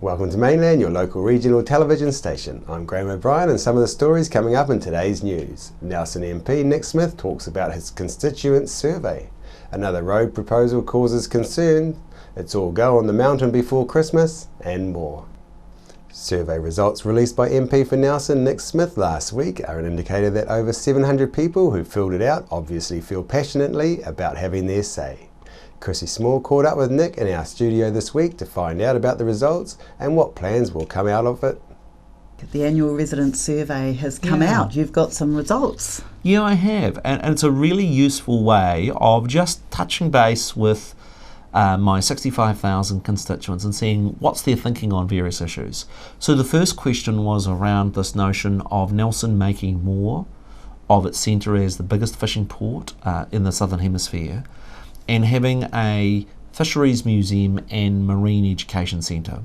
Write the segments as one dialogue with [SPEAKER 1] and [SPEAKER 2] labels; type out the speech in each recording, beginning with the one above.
[SPEAKER 1] Welcome to Mainland, your local regional television station. I'm Graham O'Brien, and some of the stories coming up in today's news. Nelson MP Nick Smith talks about his constituents' survey. Another road proposal causes concern. It's all go on the mountain before Christmas, and more. Survey results released by MP for Nelson Nick Smith last week are an indicator that over 700 people who filled it out obviously feel passionately about having their say. Chrissy Small caught up with Nick in our studio this week to find out about the results and what plans will come out of it.
[SPEAKER 2] The annual resident survey has come out. You've got some results.
[SPEAKER 3] Yeah, I have, and it's a really useful way of just touching base with my 65,000 constituents and seeing what's their thinking on various issues. So the first question was around this notion of Nelson making more of its centre as the biggest fishing port in the Southern Hemisphere, and having a fisheries museum and marine education centre.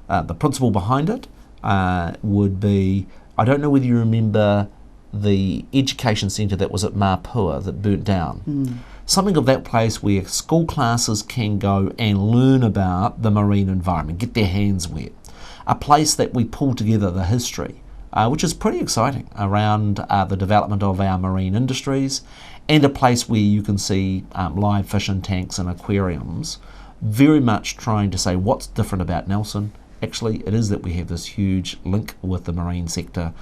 [SPEAKER 3] The principle behind it would be, I don't know whether you remember the education centre that was at Mapua that burnt down. Something of that place where school classes can go and learn about the marine environment, get their hands wet. A place that we pull together the history, which is pretty exciting, around the development of our marine industries, and a place where you can see live fish in tanks and aquariums, very much trying to say what's different about Nelson. Actually, it is that we have this huge link with the marine sector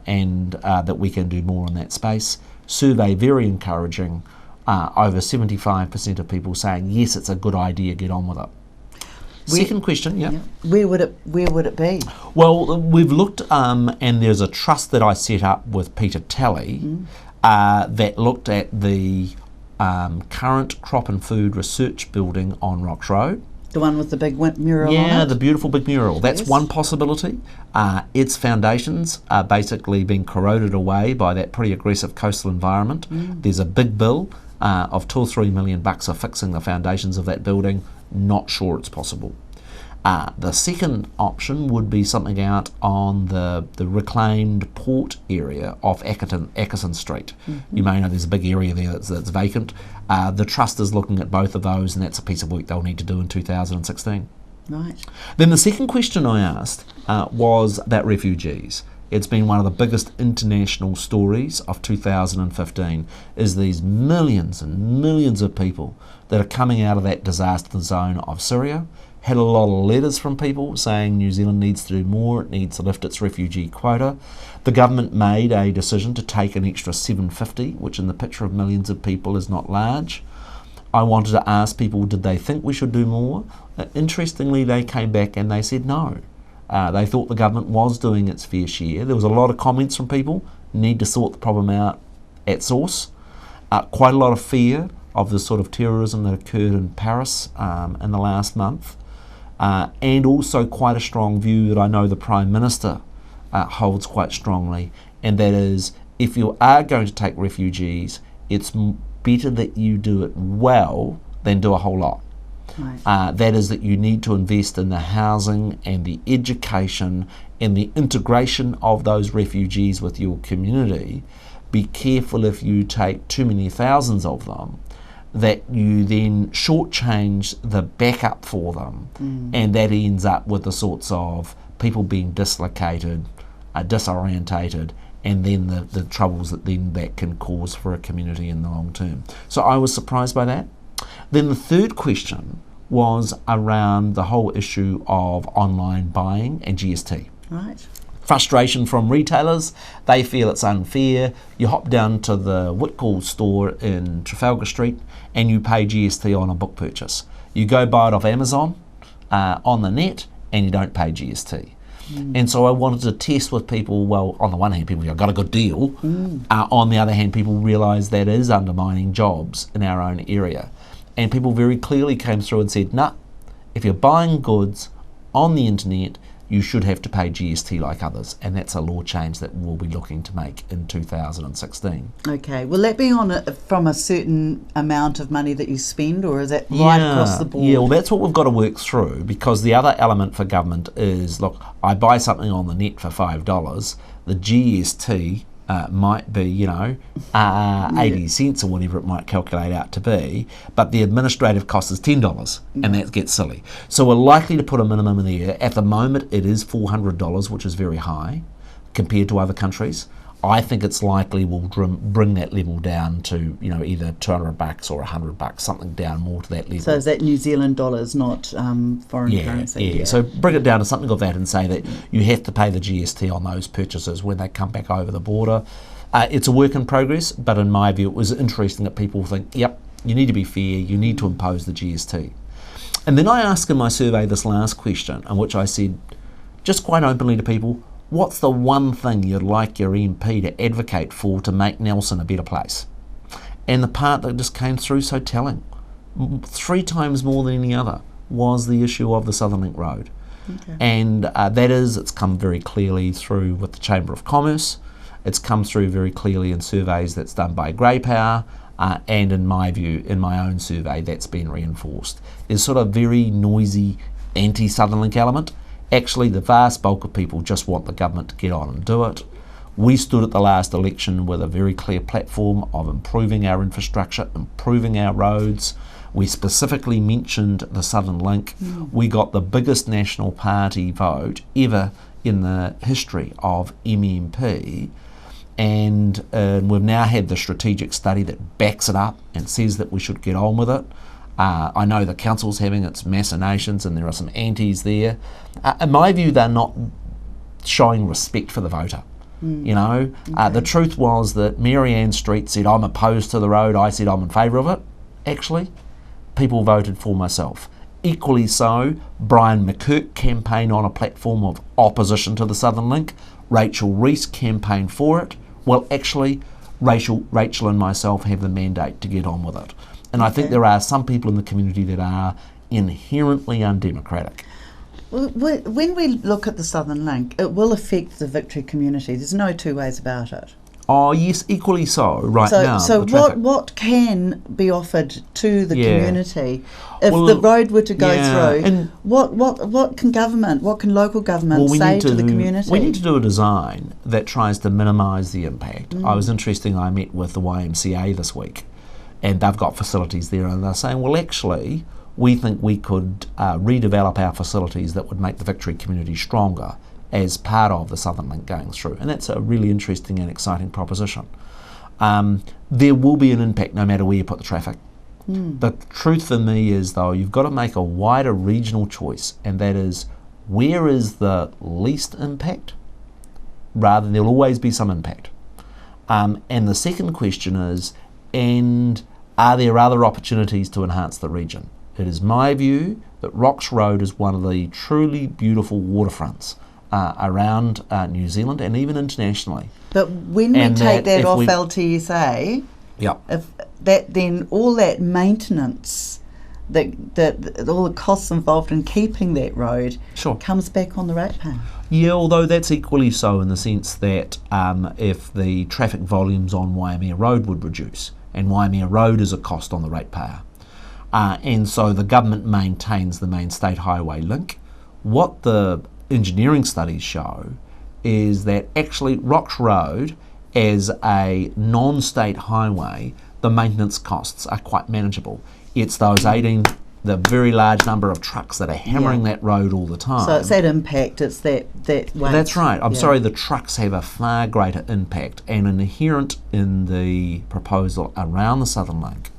[SPEAKER 3] and that we can do more in that space. Survey very encouraging, over 75% of people saying, yes, it's a good idea, get on with it. Second question,
[SPEAKER 2] Where would it be?
[SPEAKER 3] Well, we've looked, and there's a trust that I set up with Peter Talley that looked at the current crop and food research building on Rocks Road.
[SPEAKER 2] The one with the big mural on it?
[SPEAKER 3] Yeah, the beautiful big mural. That's one possibility. Its foundations are basically being corroded away by that pretty aggressive coastal environment. There's a big bill of $2 or $3 million for fixing the foundations of that building. Not sure it's possible. The second option would be something out on the reclaimed port area off Ackerson Street. You may know there's a big area there that's vacant. The Trust is looking at both of those, and that's a piece of work they'll need to do in 2016.
[SPEAKER 2] Right.
[SPEAKER 3] Then the second question I asked was about refugees. It's been one of the biggest international stories of 2015, is these millions and millions of people that are coming out of that disaster zone of Syria. Had a lot of letters from people saying New Zealand needs to do more, it needs to lift its refugee quota. The government made a decision to take an extra 750, which in the picture of millions of people is not large. I wanted to ask people, did they think we should do more? Interestingly, they came back and they said no. They thought the government was doing its fair share. There was a lot of comments from people, need to sort the problem out at source. Quite a lot of fear of the sort of terrorism that occurred in Paris in the last month. And also quite a strong view that I know the Prime Minister holds quite strongly, and that is, if you are going to take refugees, it's better that you do it well than do a whole lot. Right. That is that you need to invest in the housing and the education and the integration of those refugees with your community. Be careful if you take too many thousands of them, that you then shortchange the backup for them, and that ends up with the sorts of people being dislocated, disorientated, and then the troubles that can cause for a community in the long term. So I was surprised by that. Then the third question was around the whole issue of online buying and GST.
[SPEAKER 2] Right.
[SPEAKER 3] Frustration from retailers. They feel it's unfair. You hop down to the Whitcall store in Trafalgar Street and you pay GST on a book purchase. You go buy it off Amazon on the net and you don't pay GST. And so I wanted to test with people, well, on the one hand, people go, got a good deal. On the other hand, people realise that is undermining jobs in our own area. And people very clearly came through and said, nah, if you're buying goods on the internet, you should have to pay GST like others, and that's a law change that we'll be looking to make in 2016.
[SPEAKER 2] Okay, will that be from a certain amount of money that you spend, or is that right across the board?
[SPEAKER 3] Yeah, well, that's what we've got to work through, because the other element for government is, look, I buy something on the net for $5, the GST might be, 80 cents or whatever it might calculate out to be, but the administrative cost is $10, and that gets silly. So we're likely to put a minimum in the air. At the moment, it is $400, which is very high compared to other countries. I think it's likely we'll bring that level down to, either $200 or $100, something down more to that level.
[SPEAKER 2] So is that New Zealand dollars, not foreign currency?
[SPEAKER 3] Yeah. So bring it down to something of that and say that you have to pay the GST on those purchases when they come back over the border. It's a work in progress, but in my view, it was interesting that people think, yep, you need to be fair, you need to impose the GST. And then I asked in my survey this last question, in which I said, just quite openly to people, what's the one thing you'd like your MP to advocate for to make Nelson a better place? And the part that just came through so telling, 3 times more than any other, was the issue of the Southern Link Road. Okay. And it's come very clearly through with the Chamber of Commerce. It's come through very clearly in surveys that's done by Grey Power, and in my view, in my own survey, that's been reinforced. There's sort of very noisy anti-Southern Link element. Actually, the vast bulk of people just want the government to get on and do it. We stood at the last election with a very clear platform of improving our infrastructure, improving our roads. We specifically mentioned the Southern Link. We got the biggest National Party vote ever in the history of MMP, and we've now had the strategic study that backs it up and says that we should get on with it. I know the council's having its machinations and there are some antis there. In my view, they're not showing respect for the voter. The truth was that Mary Ann Street said, I'm opposed to the road. I said, I'm in favour of it. Actually, people voted for myself. Equally so, Brian McKirk campaigned on a platform of opposition to the Southern Link. Rachel Reese campaigned for it. Well, actually, Rachel and myself have the mandate to get on with it. And I think there are some people in the community that are inherently undemocratic.
[SPEAKER 2] Well, when we look at the Southern Link, it will affect the Victory community. There's no two ways about it.
[SPEAKER 3] Oh yes, equally so. Now.
[SPEAKER 2] So what can be offered to the community if the road were to go through? And what can local government say to the community?
[SPEAKER 3] We need to do a design that tries to minimise the impact. I was interested. I met with the YMCA this week, and they've got facilities there, and they're saying, well, actually, we think we could redevelop our facilities that would make the Victory community stronger as part of the Southern Link going through. And that's a really interesting and exciting proposition. There will be an impact no matter where you put the traffic. The truth for me is, though, you've got to make a wider regional choice, and that is, where is the least impact? Rather, there'll always be some impact. And the second question is, and are there other opportunities to enhance the region? It is my view that Rocks Road is one of the truly beautiful waterfronts around New Zealand and even internationally.
[SPEAKER 2] But when we take that off LTSA, if that then all that maintenance, that all the costs involved in keeping that road comes back on the ratepayer.
[SPEAKER 3] Yeah, although that's equally so in the sense that if the traffic volumes on Waimea Road would reduce, and Waimea Road is a cost on the ratepayer, and so the government maintains the main state highway link. What the engineering studies show is that actually Rocks Road, as a non-state highway, the maintenance costs are quite manageable. It's those the very large number of trucks that are hammering that road all the time.
[SPEAKER 2] So it's that impact, it's that weight.
[SPEAKER 3] That's right. I'm sorry, the trucks have a far greater impact, and inherent in the proposal around the Southern Link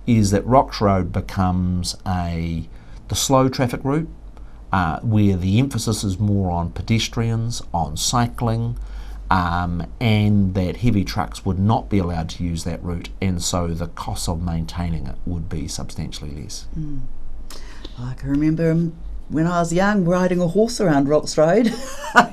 [SPEAKER 3] is that Rocks Road becomes the slow traffic route, where the emphasis is more on pedestrians, on cycling, and that heavy trucks would not be allowed to use that route, and so the cost of maintaining it would be substantially less.
[SPEAKER 2] I can remember when I was young riding a horse around Rocks Road.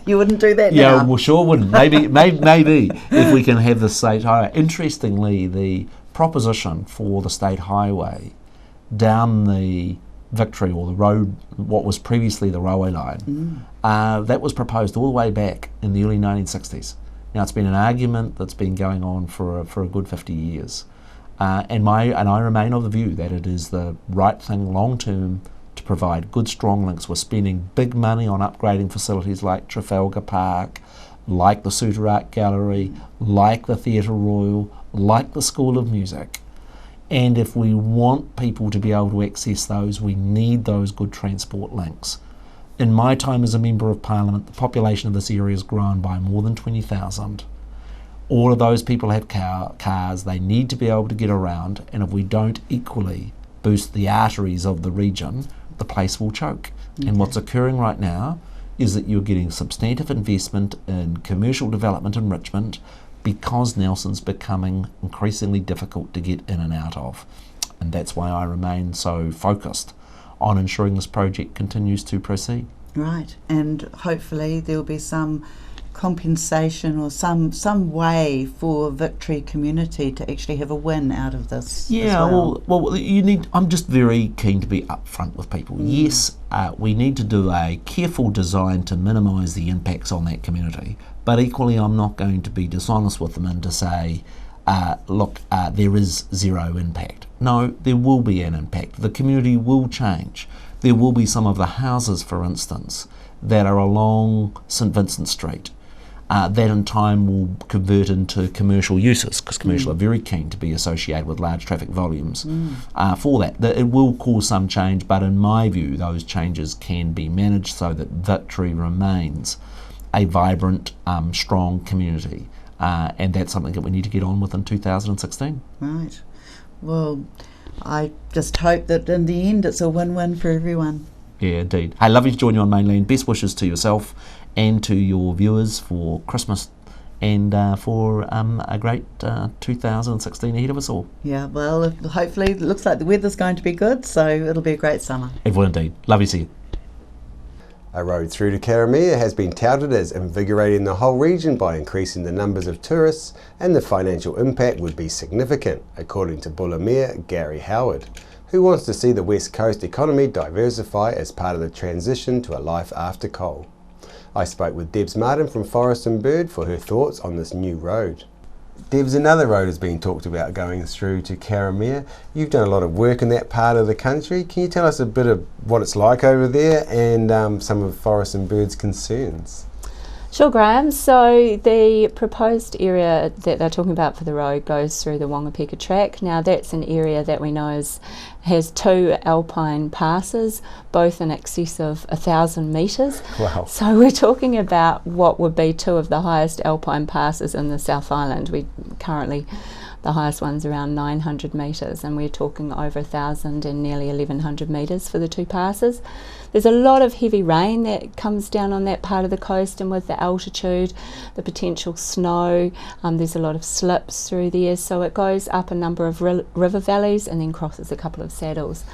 [SPEAKER 2] You wouldn't do that now.
[SPEAKER 3] Yeah, well, sure wouldn't. Maybe if we can have the state highway. Interestingly, the proposition for the state highway down the Victory, or the road, what was previously the railway line, that was proposed all the way back in the early 1960s. Now, it's been an argument that's been going on for a good 50 years, and I remain of the view that it is the right thing long term to provide good strong links. We're spending big money on upgrading facilities like Trafalgar Park, like the Suter Art Gallery, like the Theatre Royal, like the School of Music. And if we want people to be able to access those, we need those good transport links. In my time as a Member of Parliament, the population of this area has grown by more than 20,000. All of those people have cars, they need to be able to get around, and if we don't equally boost the arteries of the region, the place will choke. Okay. And what's occurring right now is that you're getting substantive investment in commercial development in Richmond because Nelson's becoming increasingly difficult to get in and out of. And that's why I remain so focused on ensuring this project continues to proceed.
[SPEAKER 2] Right, and hopefully there'll be some compensation or some way for Victory community to actually have a win out of this.
[SPEAKER 3] Yeah,
[SPEAKER 2] as
[SPEAKER 3] well, you need. I'm just very keen to be upfront with people. Yes, we need to do a careful design to minimise the impacts on that community, but equally, I'm not going to be dishonest with them and to say, look, there is zero impact. No, there will be an impact. The community will change. There will be some of the houses, for instance, that are along St Vincent Street. That in time will convert into commercial uses, because commercial are very keen to be associated with large traffic volumes for that. It will cause some change, but in my view those changes can be managed so that Victory remains a vibrant, strong community, and that's something that we need to get on with in 2016.
[SPEAKER 2] Right. Well, I just hope that in the end it's a win-win for everyone.
[SPEAKER 3] Yeah, indeed. Hey, lovely to join you on Mainland. Best wishes to yourself and to your viewers for Christmas and for a great 2016 ahead of us all.
[SPEAKER 2] Yeah, well, hopefully it looks like the weather's going to be good, so it'll be a great summer.
[SPEAKER 3] It will indeed. Lovely to see you.
[SPEAKER 1] A road through to Karamea has been touted as invigorating the whole region by increasing the numbers of tourists, and the financial impact would be significant, according to Buller Mayor Gary Howard, who wants to see the West Coast economy diversify as part of the transition to a life after coal. I spoke with Debs Martin from Forest and Bird for her thoughts on this new road. Debs, another road has been talked about going through to Karamea. You've done a lot of work in that part of the country. Can you tell us a bit of what it's like over there and some of Forest and Bird's concerns?
[SPEAKER 4] Sure, Graham. So the proposed area that they're talking about for the road goes through the Wangapeka track. Now that's an area that we know has 2 alpine passes, both in excess of 1,000 metres.
[SPEAKER 1] Wow.
[SPEAKER 4] So we're talking about what would be 2 of the highest alpine passes in the South Island. We currently, the highest one's around 900 metres, and we're talking over 1,000 and nearly 1,100 metres for the 2 passes. There's a lot of heavy rain that comes down on that part of the coast, and with the altitude, the potential snow, there's a lot of slips through there, so it goes up a number of river valleys and then crosses a couple of saddles.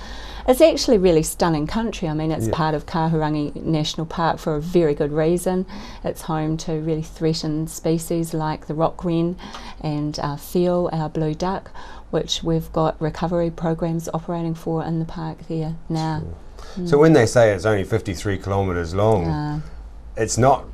[SPEAKER 4] It's actually really stunning country. I mean, it's part of Kahurangi National Park for a very good reason. It's home to really threatened species like the rock wren and seal, our blue duck, which we've got recovery programs operating for in the park there now.
[SPEAKER 1] Sure. So when they say it's only 53 kilometres long, it's not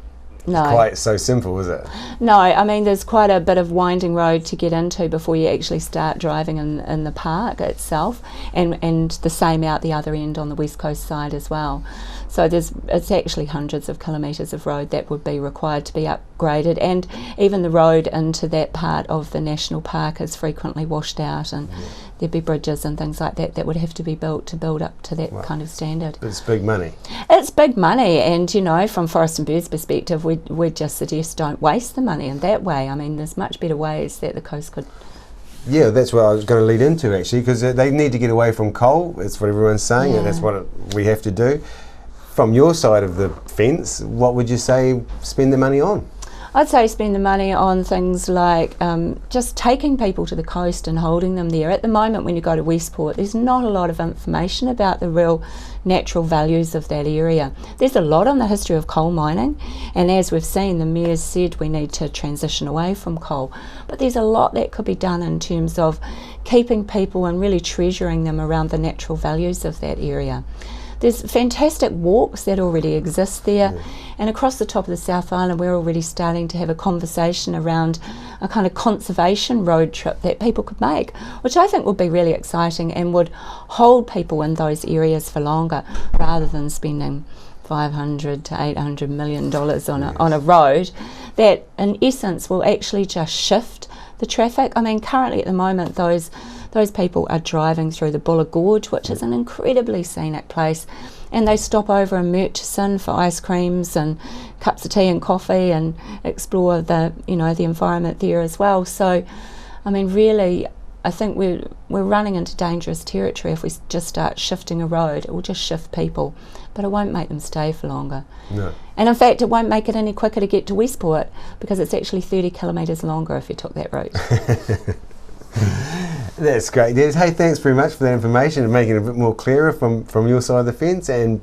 [SPEAKER 1] quite so simple, is it?
[SPEAKER 4] No, I mean there's quite a bit of winding road to get into before you actually start driving in the park itself, and the same out the other end on the west coast side as well. So it's actually hundreds of kilometres of road that would be required to be upgraded, and even the road into that part of the national park is frequently washed out, and there'd be bridges and things like that that would have to be built to build up to that kind of standard.
[SPEAKER 1] It's big money.
[SPEAKER 4] It's big money, and you know, from Forest and Bird's perspective, we'd just suggest don't waste the money in that way. I mean, there's much better ways that the coast could.
[SPEAKER 1] Yeah, that's what I was going to lead into actually, because they need to get away from coal. That's what everyone's saying, and that's what we have to do. From your side of the fence, what would you say spend the money on?
[SPEAKER 4] I'd say spend the money on things like just taking people to the coast and holding them there. At the moment when you go to Westport, there's not a lot of information about the real natural values of that area. There's a lot on the history of coal mining, and as we've seen, the Mayor's said we need to transition away from coal. But there's a lot that could be done in terms of keeping people and really treasuring them around the natural values of that area. There's fantastic walks that already exist there, and across the top of the South Island we're already starting to have a conversation around a kind of conservation road trip that people could make, which I think would be really exciting and would hold people in those areas for longer, rather than spending $500 to $800 million on a road that in essence will actually just shift the traffic. I mean, currently at the moment, those people are driving through the Buller Gorge, which is an incredibly scenic place, and they stop over in Murchison for ice creams and cups of tea and coffee and explore the environment there as well. So, I mean, really, I think we're running into dangerous territory if we just start shifting a road. It will just shift people, but it won't make them stay for longer.
[SPEAKER 1] No.
[SPEAKER 4] And in fact, it won't make it any quicker to get to Westport, because it's actually 30 kilometres longer if you took that route.
[SPEAKER 1] That's great, Des. Hey, thanks very much for that information and making it a bit more clearer from your side of the fence and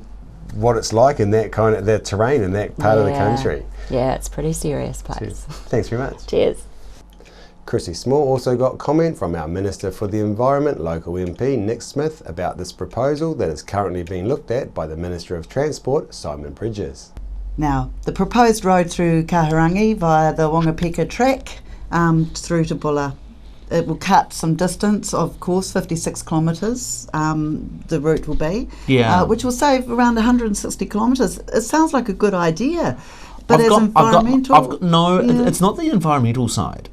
[SPEAKER 1] what it's like in that kind of the terrain in that part of the country.
[SPEAKER 4] Yeah, it's a pretty serious place.
[SPEAKER 1] Cheers. Thanks very much.
[SPEAKER 4] Cheers.
[SPEAKER 1] Chrissy Small also got comment from our Minister for the Environment, local MP Nick Smith, about this proposal that is currently being looked at by the Minister of Transport, Simon Bridges.
[SPEAKER 2] Now, the proposed road through Kahurangi via the Wangapeka track through to Buller. It will cut some distance, of course, 56 kilometres the route will be, which will save around 160 kilometres. It sounds like a good idea, but it's
[SPEAKER 3] not the environmental side.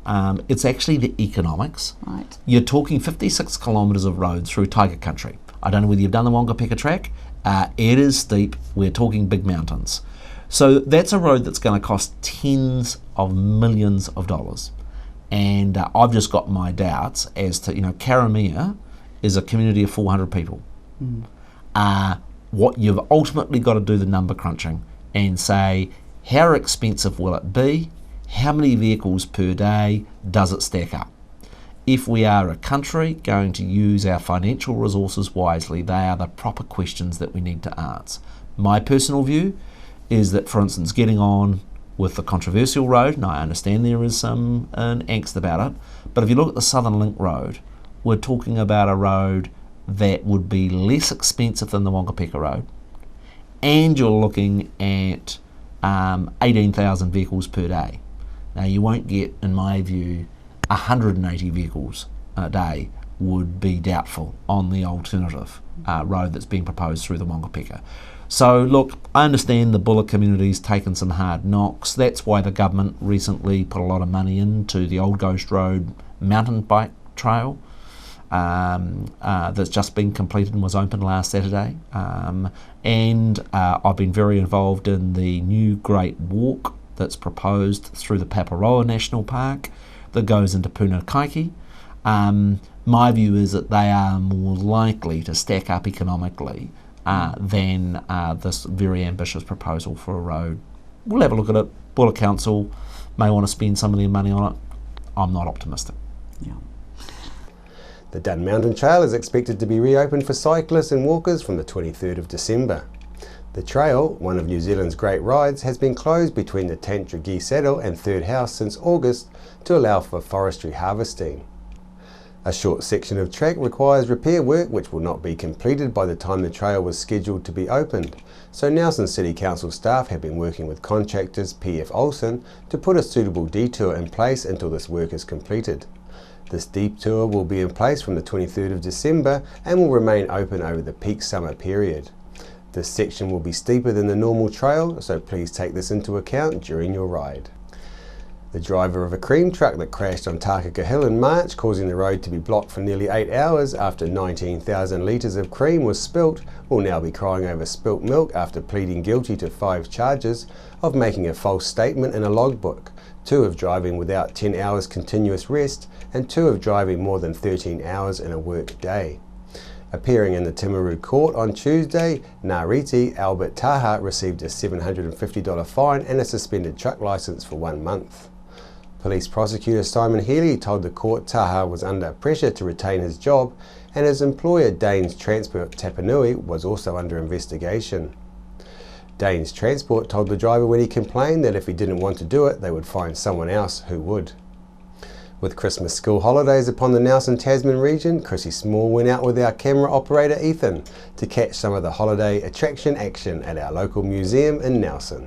[SPEAKER 3] It's actually the economics.
[SPEAKER 2] Right.
[SPEAKER 3] You're talking 56 kilometres of road through Tiger Country. I don't know whether you've done the Wangapeka track. It is steep. We're talking big mountains. So that's a road that's going to cost tens of millions of dollars. And I've just got my doubts as to, Karamea is a community of 400 people. What you've ultimately got to do the number crunching and say, how expensive will it be? How many vehicles per day does it stack up? If we are a country going to use our financial resources wisely, they are the proper questions that we need to ask. My personal view is that, for instance, getting on with the controversial road, and I understand there is some angst about it, but if you look at the Southern Link Road, we're talking about a road that would be less expensive than the Wangapeka Road, and you're looking at 18,000 vehicles per day. Now, you won't get, in my view, 180 vehicles a day would be doubtful on the alternative road that's being proposed through the Wangapeka. So look, I understand the Buller community's taken some hard knocks. That's why the government recently put a lot of money into the Old Ghost Road mountain bike trail that's just been completed and was opened last Saturday. And I've been very involved in the new Great Walk that's proposed through the Paparoa National Park that goes into Punakaiki. My view is that they are more likely to stack up economically than this very ambitious proposal for a road. We'll have a look at it. Buller Council may want to spend some of their money on it. I'm not optimistic.
[SPEAKER 2] Yeah.
[SPEAKER 1] The Dun Mountain Trail is expected to be reopened for cyclists and walkers from the 23rd of December. The trail, one of New Zealand's great rides, has been closed between the Tantragee Saddle and Third House since August to allow for forestry harvesting. A short section of track requires repair work which will not be completed by the time the trail was scheduled to be opened, so Nelson City Council staff have been working with contractors PF Olsen to put a suitable detour in place until this work is completed. This detour will be in place from the 23rd of December and will remain open over the peak summer period. This section will be steeper than the normal trail, so please take this into account during your ride. The driver of a cream truck that crashed on Takaka Hill in March, causing the road to be blocked for nearly 8 hours after 19,000 litres of cream was spilt, will now be crying over spilt milk after pleading guilty to 5 charges of making a false statement in a logbook, 2 of driving without 10 hours continuous rest, and 2 of driving more than 13 hours in a work day. Appearing in the Timaru court on Tuesday, Ngāriti Albert Taha received a $750 fine and a suspended truck licence for 1 month. Police prosecutor Simon Healy told the court Taha was under pressure to retain his job, and his employer Danes Transport Tapanui was also under investigation. Danes Transport told the driver when he complained that if he didn't want to do it, they would find someone else who would. With Christmas school holidays upon the Nelson Tasman region, Chrissy Small went out with our camera operator Ethan to catch some of the holiday attraction action at our local museum in Nelson.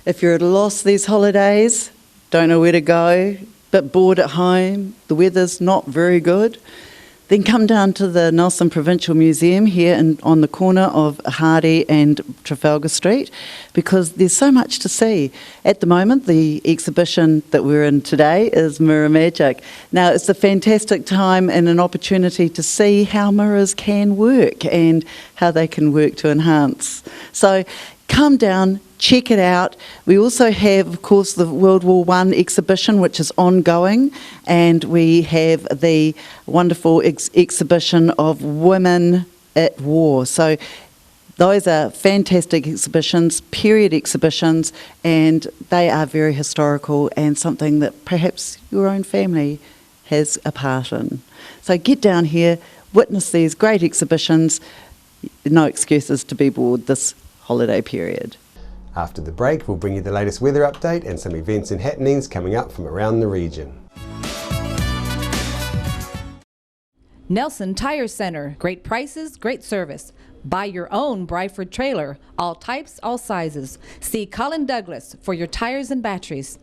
[SPEAKER 2] If you're at a loss these holidays, don't know where to go, bit bored at home, the weather's not very good, Then come down to the Nelson Provincial Museum here on the corner of Hardy and Trafalgar Street, because there's so much to see. At the moment, the exhibition that we're in today is Mirror Magic. Now, it's a fantastic time and an opportunity to see how mirrors can work and how they can work to enhance. So come down, check it out. We also have, of course, the World War I exhibition, which is ongoing, and we have the wonderful exhibition of women at war. So those are fantastic exhibitions, period exhibitions, and they are very historical and something that perhaps your own family has a part in. So get down here, witness these great exhibitions. No excuses to be bored this holiday period.
[SPEAKER 1] After the break, we'll bring you the latest weather update and some events and happenings coming up from around the region.
[SPEAKER 5] Nelson Tire Center. Great prices, great service. Buy your own Bryford trailer. All types, all sizes. See Colin Douglas for your tires and batteries.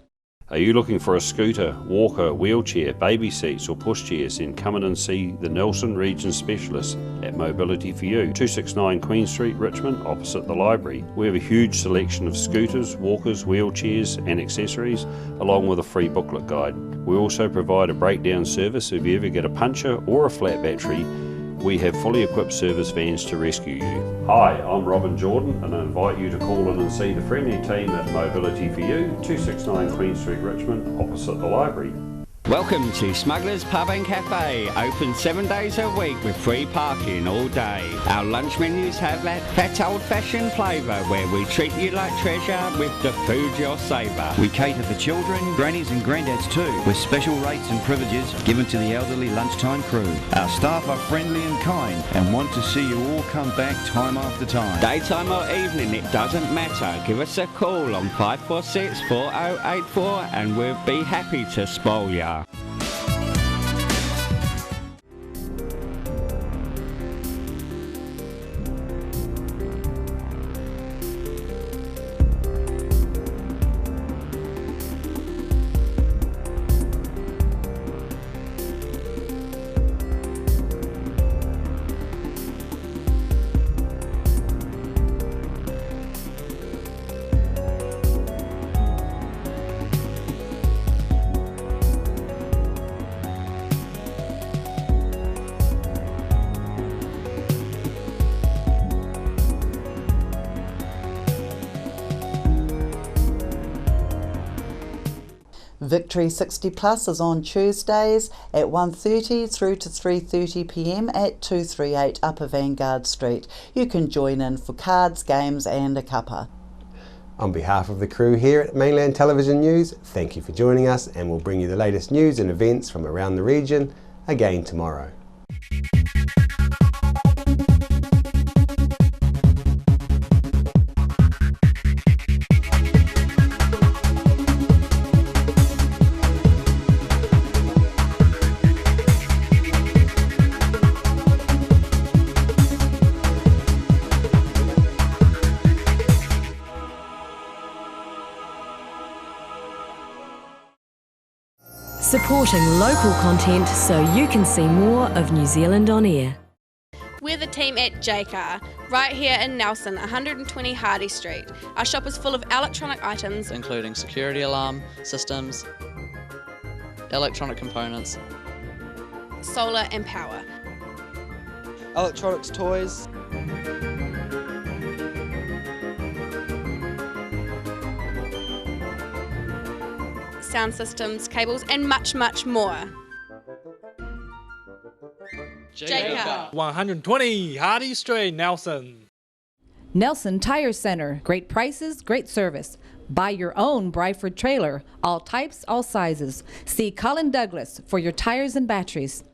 [SPEAKER 6] Are you looking for a scooter, walker, wheelchair, baby seats or pushchairs? Then come in and see the Nelson Region Specialist at Mobility for You, 269 Queen Street, Richmond, opposite the library. We have a huge selection of scooters, walkers, wheelchairs and accessories, along with a free booklet guide. We also provide a breakdown service if you ever get a puncture or a flat battery. We have fully equipped service vans to rescue you. Hi, I'm Robin Jordan and I invite you to call in and see the friendly team at Mobility for You, 269 Queen Street, Richmond, opposite the library.
[SPEAKER 7] Welcome to Smugglers Pub and Cafe, open 7 days a week with free parking all day. Our lunch menus have that old-fashioned flavour where we treat you like treasure with the food you'll savour.
[SPEAKER 8] We cater for children, grannies and granddads too, with special rates and privileges given to the elderly lunchtime crew. Our staff are friendly and kind and want to see you all come back time after time.
[SPEAKER 7] Daytime or evening, it doesn't matter. Give us a call on 546 4084 and we'll be happy to spoil ya.
[SPEAKER 2] Victory 60 Plus is on Tuesdays at 1:30 through to 3:30 p.m. at 238 Upper Vanguard Street. You can join in for cards, games and a cuppa.
[SPEAKER 1] On behalf of the crew here at Mainland Television News, thank you for joining us, and we'll bring you the latest news and events from around the region again tomorrow.
[SPEAKER 9] Supporting local content so you can see more of New Zealand on air.
[SPEAKER 10] We're the team at JCar, right here in Nelson, 120 Hardy Street. Our shop is full of electronic items,
[SPEAKER 11] including security alarm systems, electronic components,
[SPEAKER 10] solar and power,
[SPEAKER 11] electronics toys,
[SPEAKER 10] sound systems, cables and much, much more. JCar.
[SPEAKER 12] 120 Hardy Street, Nelson.
[SPEAKER 5] Nelson Tire Center. Great prices, great service. Buy your own Bryford trailer. All types, all sizes. See Colin Douglas for your tires and batteries.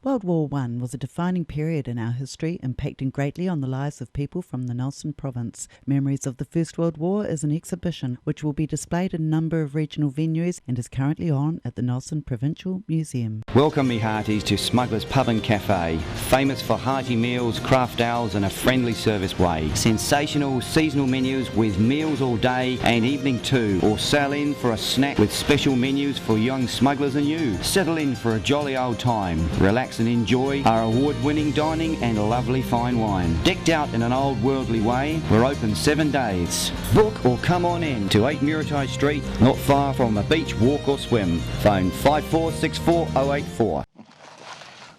[SPEAKER 2] World War I was a defining period in our history, impacting greatly on the lives of people from the Nelson province. Memories of the First World War is an exhibition which will be displayed in a number of regional venues and is currently on at the Nelson Provincial Museum.
[SPEAKER 8] Welcome me hearties to Smugglers Pub and Cafe, famous for hearty meals, craft ales and a friendly service way. Sensational seasonal menus with meals all day and evening too, or sail in for a snack with special menus for young smugglers and you. Settle in for a jolly old time, relax relax and enjoy our award-winning dining and lovely fine wine. Decked out in an old worldly way, we're open 7 days. Book or come on in to 8 Muritai Street, not far from the beach, walk or swim. Phone 5464084.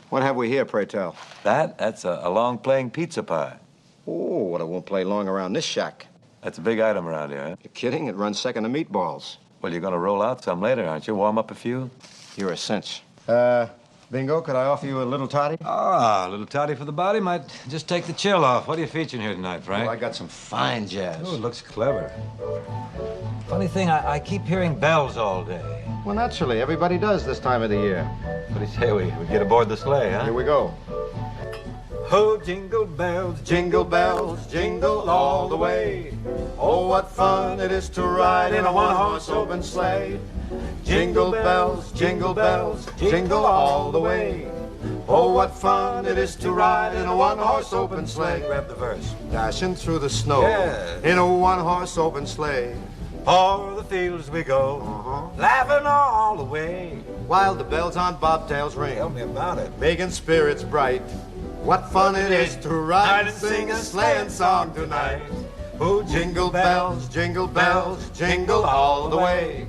[SPEAKER 13] What have we here, pray tell?
[SPEAKER 14] That's a long-playing pizza pie.
[SPEAKER 13] Oh, well, it won't play long around this shack.
[SPEAKER 14] That's a big item around here, huh?
[SPEAKER 13] You're kidding? It runs second to meatballs.
[SPEAKER 14] Well, you're gonna roll out some later, aren't you? Warm up a few?
[SPEAKER 13] You're a cinch. Bingo, could I offer you a little toddy?
[SPEAKER 14] Ah, a little toddy for the body might just take the chill off. What are you featuring here tonight, Frank?
[SPEAKER 13] Oh, I got some fine jazz.
[SPEAKER 14] Oh, it looks clever. Funny thing, I keep hearing bells all day.
[SPEAKER 13] Well, naturally, everybody does this time of the year.
[SPEAKER 14] What do you say we get aboard the sleigh, huh?
[SPEAKER 13] Here we go.
[SPEAKER 14] Oh, jingle bells, jingle all the way.
[SPEAKER 13] Oh, what fun it is to ride in a one-horse open sleigh. Jingle bells, jingle all the way. Oh, what fun it is to ride in a one-horse open sleigh.
[SPEAKER 14] Grab the verse.
[SPEAKER 13] Dashing through the snow
[SPEAKER 14] Yes.
[SPEAKER 13] in a one-horse open sleigh.
[SPEAKER 14] O'er the fields we go, laughing all the way.
[SPEAKER 13] While the bells on bobtails ring,
[SPEAKER 14] Tell me about it.
[SPEAKER 13] making spirits bright. What fun it is to ride and sing a sleighing song tonight. Oh, jingle bells, jingle all the way.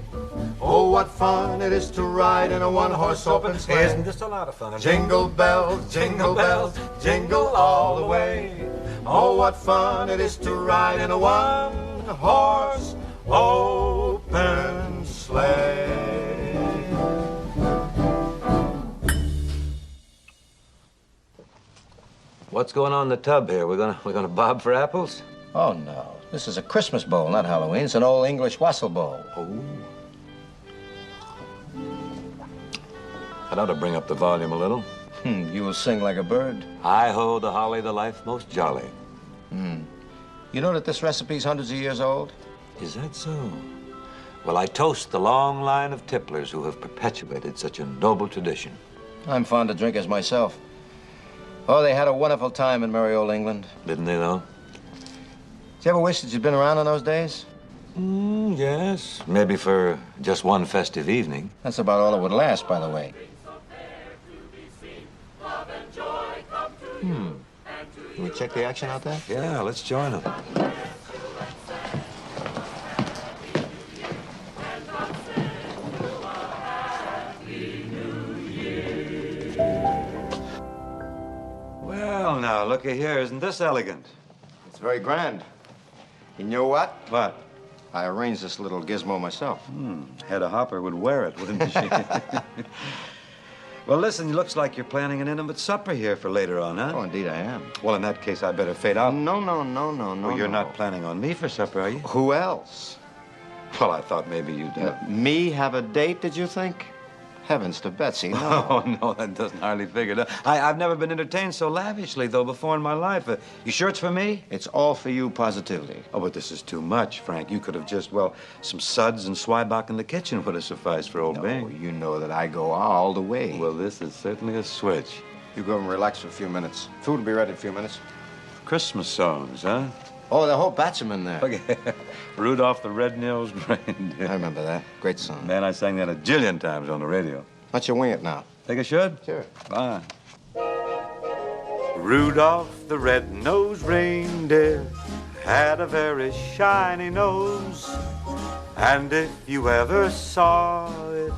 [SPEAKER 13] Oh, what fun it is to ride in a one-horse open sleigh.
[SPEAKER 14] Isn't this a lot of fun?
[SPEAKER 13] Jingle bells, jingle all the way. Oh, what fun it is to ride in a one-horse open sleigh.
[SPEAKER 14] What's going on in the tub here? We're gonna bob for apples?
[SPEAKER 13] Oh, no. This is a Christmas bowl, not Halloween. It's an old English wassail bowl.
[SPEAKER 14] Oh. That ought to bring up the volume a little.
[SPEAKER 13] You will sing like a bird.
[SPEAKER 14] Hi-ho, the holly, the life most jolly.
[SPEAKER 13] You know that this recipe's hundreds of years old?
[SPEAKER 14] Is that so? Well, I toast the long line of tipplers who have perpetuated such a noble tradition.
[SPEAKER 13] I'm fond of drinkers myself. Oh, they had a wonderful time in merry old England.
[SPEAKER 14] Didn't they, though?
[SPEAKER 13] Did you ever wish that you'd been around in those days?
[SPEAKER 14] Yes. Maybe for just one festive evening.
[SPEAKER 13] That's about all it would last, by the way. Can we check the action out there?
[SPEAKER 14] Yeah, let's join them. Well, now, looky here. Isn't this elegant?
[SPEAKER 13] It's very grand. You know what?
[SPEAKER 14] What?
[SPEAKER 13] I arranged this little gizmo myself.
[SPEAKER 14] Hedda Hopper would wear it, wouldn't she? Well, listen, looks like you're planning an intimate supper here for later on, huh?
[SPEAKER 13] Oh, indeed I am.
[SPEAKER 14] Well, in that case, I better fade out.
[SPEAKER 13] No.
[SPEAKER 14] Well, you're not planning on me for supper, are you?
[SPEAKER 13] Who else?
[SPEAKER 14] Well, I thought maybe you'd...
[SPEAKER 13] Me have a date, did you think? Heavens to Betsy, no.
[SPEAKER 14] Oh, no, that doesn't hardly figure. I've never been entertained so lavishly, though, before in my life. You sure it's for me?
[SPEAKER 13] It's all for you, positively.
[SPEAKER 14] Oh, but this is too much, Frank. You could have just, well, some suds and Swibach in the kitchen would have sufficed for old Bing.
[SPEAKER 13] No, you know that I go all the way.
[SPEAKER 14] Well, this is certainly a switch.
[SPEAKER 13] You go and relax for a few minutes. Food will be ready in a few minutes.
[SPEAKER 14] Christmas songs, huh?
[SPEAKER 13] Oh, the whole batch of them in there.
[SPEAKER 14] Okay. Rudolph the Red-Nosed Reindeer.
[SPEAKER 13] I remember that. Great song.
[SPEAKER 14] Man, I sang that a jillion times on the radio.
[SPEAKER 13] Why don't you wing it now?
[SPEAKER 14] Think I should?
[SPEAKER 13] Sure.
[SPEAKER 14] Fine. Rudolph the Red-Nosed Reindeer had a very shiny nose. And if you ever saw it,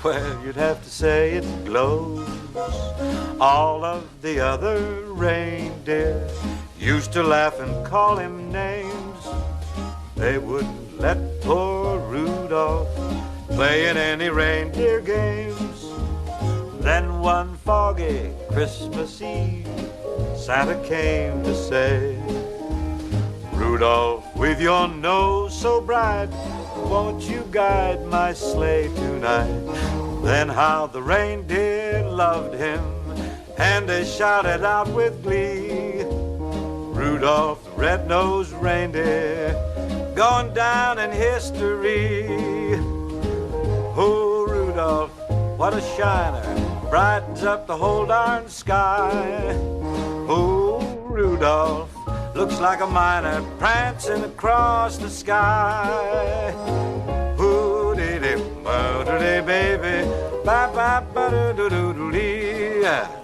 [SPEAKER 14] well, you'd have to say it glows. All of the other reindeer used to laugh and call him names. They wouldn't let poor Rudolph play in any reindeer games. Then one foggy Christmas Eve, Santa came to say, Rudolph, with your nose so bright, won't you guide my sleigh tonight? Then how the reindeer loved him, and they shouted out with glee, Rudolph the red-nosed reindeer, going down in history. Oh, Rudolph, what a shiner, brightens up the whole darn sky. Oh, Rudolph, looks like a miner prancing across the sky. Hoo-dee-dee, ba-dee-dee, baby, ba-ba-ba-doo-doo-doo-dee.